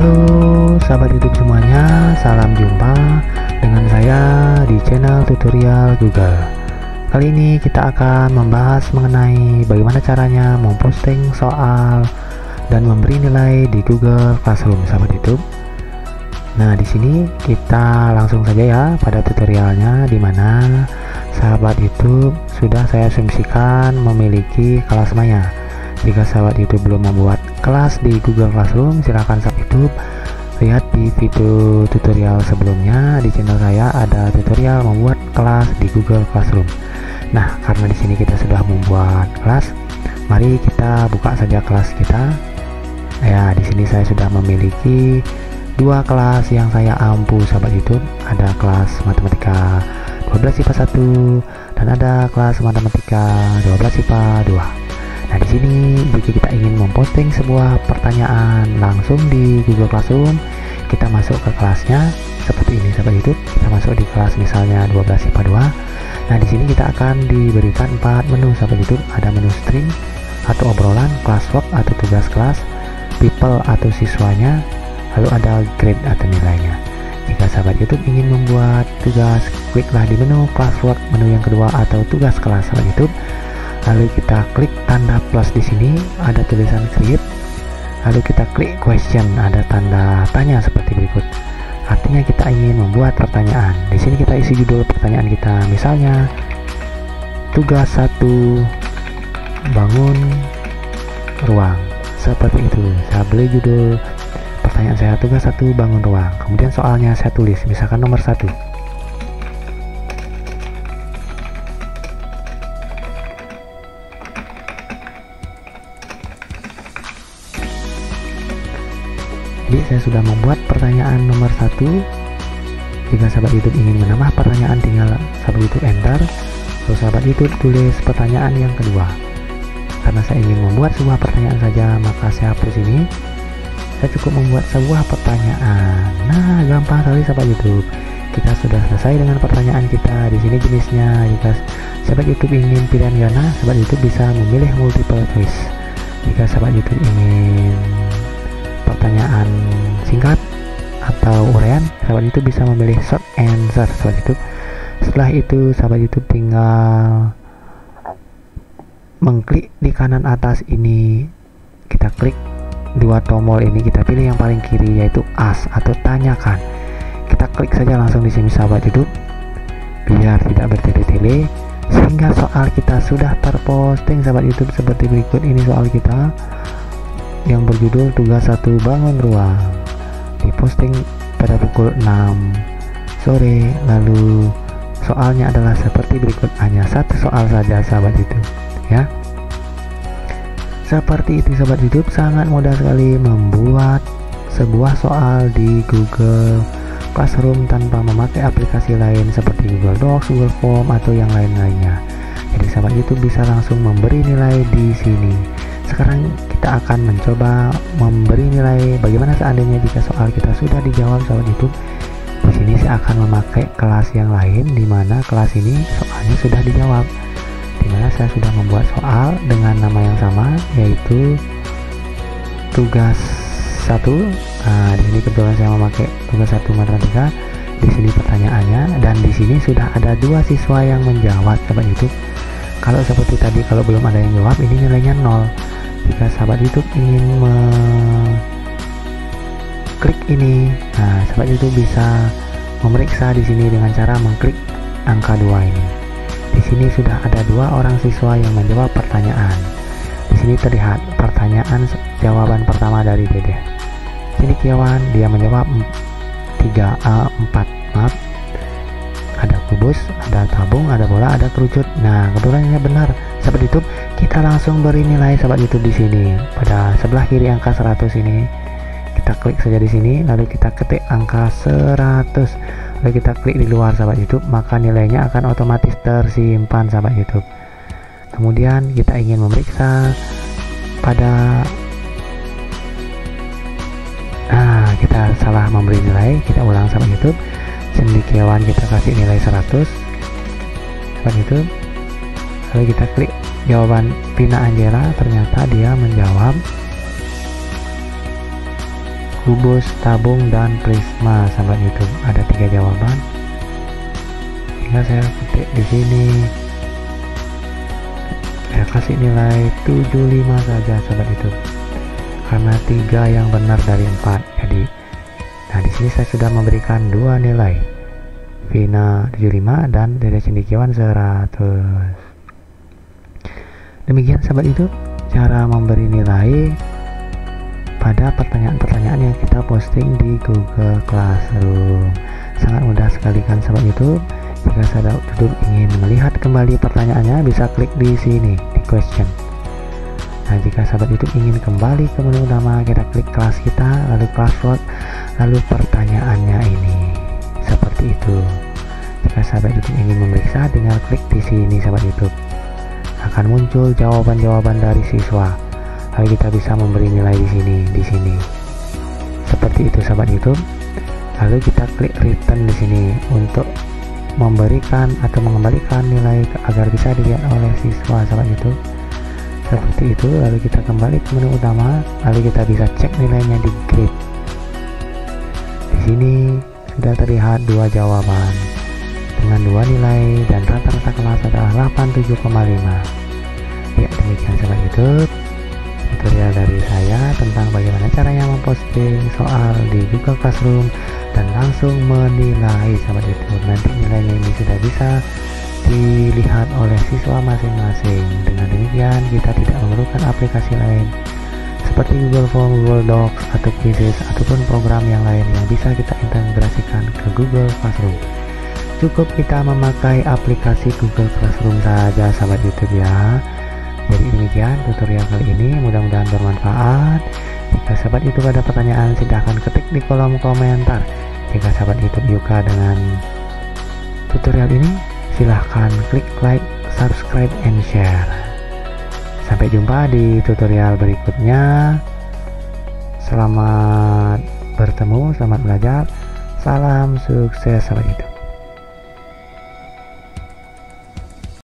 Halo sahabat YouTube semuanya, salam jumpa dengan saya di channel tutorial Google. Kali ini kita akan membahas mengenai bagaimana caranya memposting soal dan memberi nilai di Google Classroom, sahabat YouTube. Nah, di sini kita langsung saja ya pada tutorialnya, di mana sahabat YouTube sudah saya asumsikan memiliki kelas Maya. Jika sahabat YouTube belum membuat kelas di Google Classroom, silahkan sahabat YouTube lihat di video tutorial sebelumnya. Di channel saya ada tutorial membuat kelas di Google Classroom. Nah, karena di sini kita sudah membuat kelas, mari kita buka saja kelas kita. Ya, di sini saya sudah memiliki dua kelas yang saya ampu sahabat YouTube. Ada kelas matematika 12 IPA 1 dan ada kelas matematika 12 IPA 2. Nah, di sini jika kita ingin memposting sebuah pertanyaan langsung di Google Classroom, kita masuk ke kelasnya seperti ini sahabat YouTube. Kita masuk di kelas misalnya 12 IPA 2. Nah, di sini kita akan diberikan 4 menu sahabat YouTube. Ada menu stream atau obrolan, classwork atau tugas kelas, people atau siswanya, lalu ada grade atau nilainya. Jika sahabat YouTube ingin membuat tugas, kliklah di menu classwork, menu yang kedua atau tugas kelas sahabat YouTube. Lalu kita klik tanda plus di sini, ada tulisan create. Lalu kita klik question, ada tanda tanya seperti berikut. Artinya kita ingin membuat pertanyaan. Di sini kita isi judul pertanyaan kita, misalnya tugas 1 bangun ruang. Seperti itu. Saya beri judul pertanyaan saya tugas 1 bangun ruang. Kemudian soalnya saya tulis, misalkan nomor 1. Jadi saya sudah membuat pertanyaan nomor 1. Jika sahabat YouTube ingin menambah pertanyaan, tinggal sahabat YouTube enter, lalu sahabat YouTube tulis pertanyaan yang kedua. Karena saya ingin membuat sebuah pertanyaan saja, maka saya hapus ini. Saya cukup membuat sebuah pertanyaan. Nah, gampang sekali sahabat YouTube. Kita sudah selesai dengan pertanyaan kita. Di sini jenisnya, jika sahabat YouTube ingin pilihan ganda, sahabat YouTube bisa memilih multiple choice. Jika sahabat YouTube ingin pertanyaan singkat atau uraian, sahabat YouTube bisa memilih short answer sahabat YouTube. Setelah itu sahabat YouTube tinggal mengklik di kanan atas ini, kita klik dua tombol ini, kita pilih yang paling kiri yaitu ask atau tanyakan. Kita klik saja langsung di sini sahabat YouTube biar tidak bertele-tele, sehingga soal kita sudah terposting sahabat YouTube seperti berikut. Ini soal kita yang berjudul tugas 1 bangun ruang, diposting pada pukul 6 sore. Lalu soalnya adalah seperti berikut, hanya satu soal saja sahabat YouTube ya. Seperti itu sahabat YouTube, sangat mudah sekali membuat sebuah soal di Google Classroom tanpa memakai aplikasi lain seperti Google Docs, Google Form atau yang lain-lainnya. Jadi sahabat YouTube bisa langsung memberi nilai di sini. Sekarang kita akan mencoba memberi nilai bagaimana seandainya jika soal kita sudah dijawab sahabat YouTube. Di sini saya akan memakai kelas yang lain, di mana kelas ini soalnya sudah dijawab, di mana saya sudah membuat soal dengan nama yang sama yaitu tugas 1. Nah, di sini kebetulan saya memakai tugas 1 matematika. Di sini pertanyaannya, dan di sini sudah ada 2 siswa yang menjawab sahabat YouTube. Kalau seperti tadi, kalau belum ada yang jawab, ini nilainya 0. Jika sahabat YouTube ingin klik ini, nah sahabat YouTube bisa memeriksa di sini dengan cara mengklik angka 2 ini. Di sini sudah ada 2 orang siswa yang menjawab pertanyaan. Di sini terlihat pertanyaan jawaban pertama dari Dede. Cendekiawan, dia menjawab 4. Maaf. Ada kubus, ada tabung, ada bola, ada kerucut. Nah, kebetulan ini benar sahabat YouTube. Kita langsung beri nilai sahabat YouTube di sini. Pada sebelah kiri angka 100 ini, kita klik saja di sini, lalu kita ketik angka 100. Lalu kita klik di luar sahabat YouTube, maka nilainya akan otomatis tersimpan sahabat YouTube. Kemudian kita ingin memeriksa pada, nah kita salah memberi nilai, kita ulang sahabat YouTube. Cendekiawan kita kasih nilai 100 sahabat YouTube. Lalu kita klik jawaban Vina Angela, ternyata dia menjawab kubus, tabung, dan prisma. Sahabat YouTube, ada 3 jawaban. Hingga saya ketik di sini, saya kasih nilai 75 saja sahabat YouTube, karena 3 yang benar dari 4. Jadi, nah di sini saya sudah memberikan 2 nilai, Vina 75 dan Dede Cendekiawan 100. Demikian sahabat YouTube cara memberi nilai pada pertanyaan-pertanyaan yang kita posting di Google Classroom. Sangat mudah sekali kan sahabat YouTube. Jika sahabat YouTube ingin melihat kembali pertanyaannya, bisa klik di sini di question. Nah, jika sahabat YouTube ingin kembali ke menu utama, kita klik kelas kita, lalu classwork, lalu pertanyaannya ini. Seperti itu. Jika sahabat YouTube ingin memeriksa, tinggal klik di sini sahabat YouTube. Akan muncul jawaban-jawaban dari siswa. Lalu kita bisa memberi nilai di sini. Seperti itu sahabat YouTube. Lalu kita klik return di sini untuk memberikan atau mengembalikan nilai agar bisa dilihat oleh siswa sahabat YouTube. Seperti itu. Lalu kita kembali ke menu utama, lalu kita bisa cek nilainya di grade. Di sini sudah terlihat 2 jawaban dengan 2 nilai dan rata-rata kelas adalah 87,5. Ya, demikian sahabat YouTube tutorial dari saya tentang bagaimana caranya memposting soal di Google Classroom dan langsung menilai sahabat YouTube. Nanti nilainya ini sudah bisa dilihat oleh siswa masing-masing. Dengan demikian kita tidak memerlukan aplikasi lain seperti Google Form, Google Docs, atau Quizzes ataupun program yang lain yang bisa kita integrasikan ke Google Classroom. Cukup kita memakai aplikasi Google Classroom saja sahabat YouTube ya. Jadi demikian tutorial kali ini, mudah-mudahan bermanfaat. Jika sahabat YouTube ada pertanyaan, silahkan ketik di kolom komentar. Jika sahabat YouTube suka dengan tutorial ini, silahkan klik like, subscribe, and share. Sampai jumpa di tutorial berikutnya. Selamat bertemu, selamat belajar. Salam sukses sahabat YouTube.